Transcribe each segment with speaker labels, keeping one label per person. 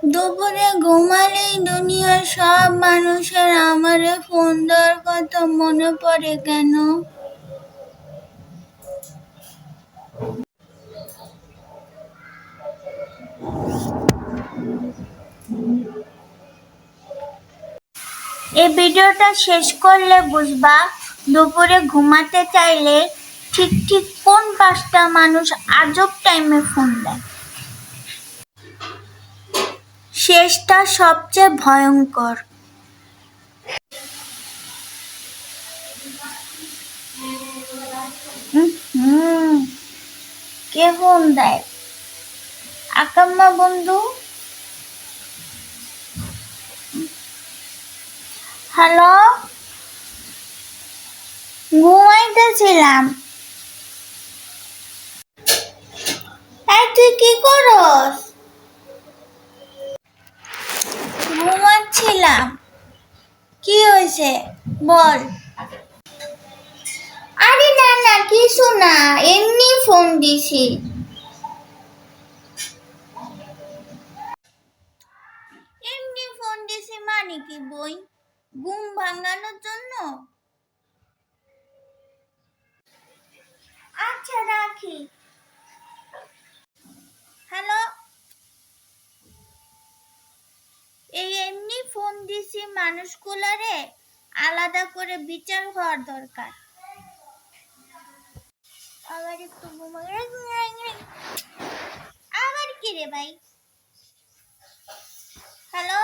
Speaker 1: দুপুরে ঘুমালেই দুনিয়ার সব মানুষের আমারে ফোন দেওয়ার কথা মনে পড়ে কেন? এই ভিডিওটা শেষ করলে বুঝবা দুপুরে ঘুমাতে চাইলে ঠিক ঠিক কোন 5টা মানুষ আজব টাইমে ফোন দেয়। শেষটা সবচেয়ে ভয়ঙ্কর। কে ফোন দেয়? আকাম্মা বন্ধু? হ্যালো, ঘুমাইতেছিলাম। এই তুই কি করস? ঘুমাচ্ছিলাম। কি হয়েছে বল। আরে না না, কিছু না, এমনি ফোন দিছি। এমনি ফোন দিছি মানে কি বই? ঘুম ভাঙানোর জন্য? আচ্ছা রাখি। হ্যালো, এই এমনি ফোন দিছি মানুষগুলারে আলাদা করে বিচার হওয়ার দরকার। আবার একটু আবার কি রে ভাই? হ্যালো,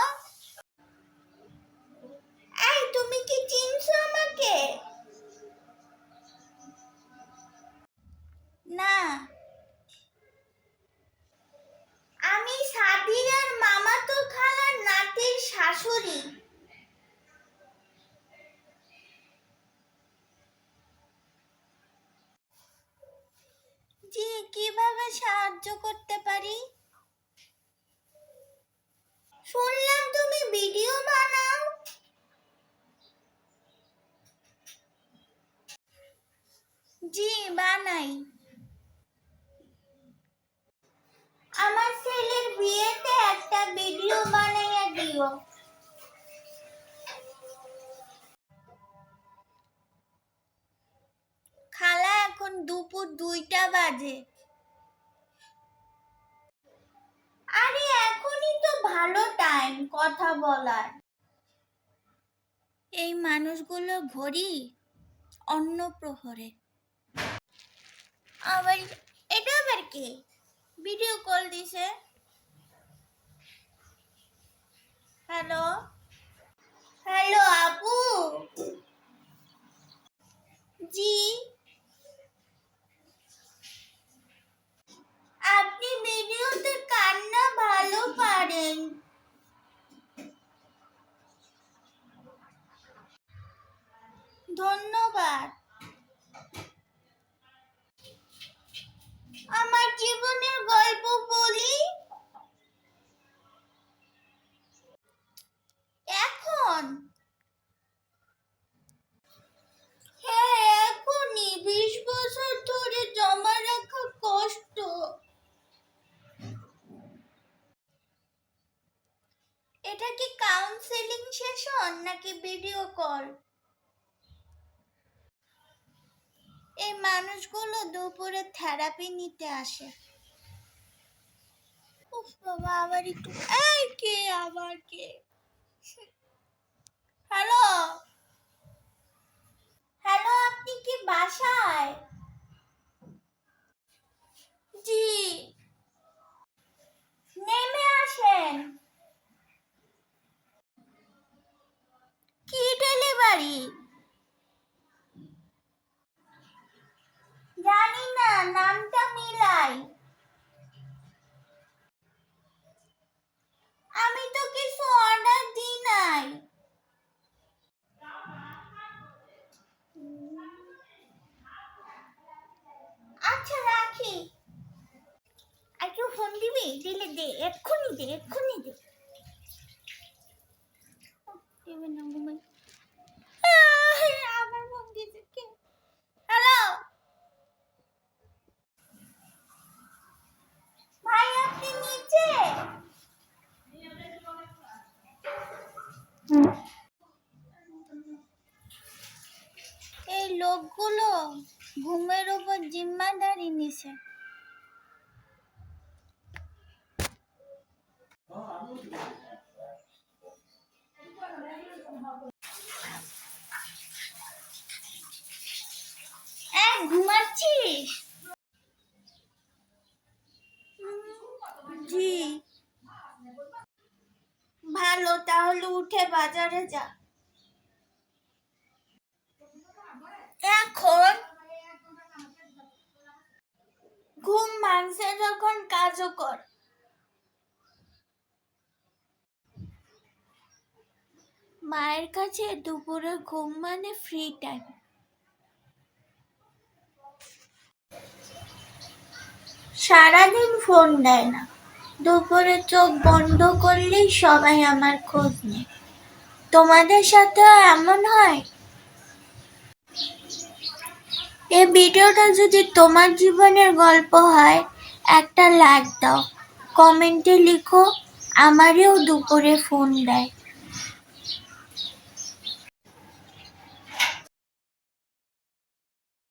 Speaker 1: এই তুমি কি চিনছো আমাকে? না, আমি সাদিয়ার মামাতো খালার নাতির শাশুড়ি। জি, কিভাবে সাহায্য করতে পারি? শুনলাম তুমি ভিডিও বানাও। জি, বানাই। আমার ছেলের বিয়েতে একটা ভিডিও বানাইয়া দিও। খালা, এখন দুপুর 2টা বাজে। আরে এখনই তো ভালো টাইম কথা বলার। এই মানুষগুলো ঘড়ি অন্য প্রহরে। আবার এটা আবার কি? ভিডিও কল দিছে। হ্যালো, হ্যালো আপু। জি, আপনি ভিডিওতে কান্না ভালো পারেন। ধন্যবাদ। আমার জীবনের গল্প বলি এখন? হ্যাঁ, এখনই। 20 বছর ধরে জমা রাখা কষ্ট। এটা কি কাউন্সেলিং সেশন নাকি ভিডিও কল? এই মানুষগুলো দুপুরে থেরাপি নিতে আসে। উফ বাবা, আবার একটু এই কে আবার কে? হ্যালো, হ্যালো, আপনি কি বাসায়? জি, নেমে আসেন। কি ডেলিভারি? জানি না, নামটা মিলাই। আমি তো কিছু অর্ডার দিই নাই। আচ্ছা রাখি। আর কেউ ফোন দিবি? দিলে দে, এক্ষুনি দে, এক্ষুনি দে। দেবে না, ঘুমাই। আবার ফোন দিয়েছে কে? হ্যালো ভাই, আপনি নিচে? সবগুলো ঘুমের উপর জিম্মাদারি নিছে। ঘুমাচ্ছিস? জি। ভালো, তাহলে উঠে বাজারে যা। এখন ঘুম ভাঙছে যখন কাজও কর। মায়ের কাছে দুপুরে ঘুম মানে ফ্রি টাইম। সারাদিন ফোন দেয় না, দুপুরে চোখ বন্ধ করলেই সবাই আমার খোঁজ নেয়। তোমাদের সাথেও এমন হয়? এই ভিডিওটা যদি তোমার জীবনের গল্প হয়, একটা লাইক দাও, কমেন্টে লিখো আমারও দুপুরে ফোন দেয়।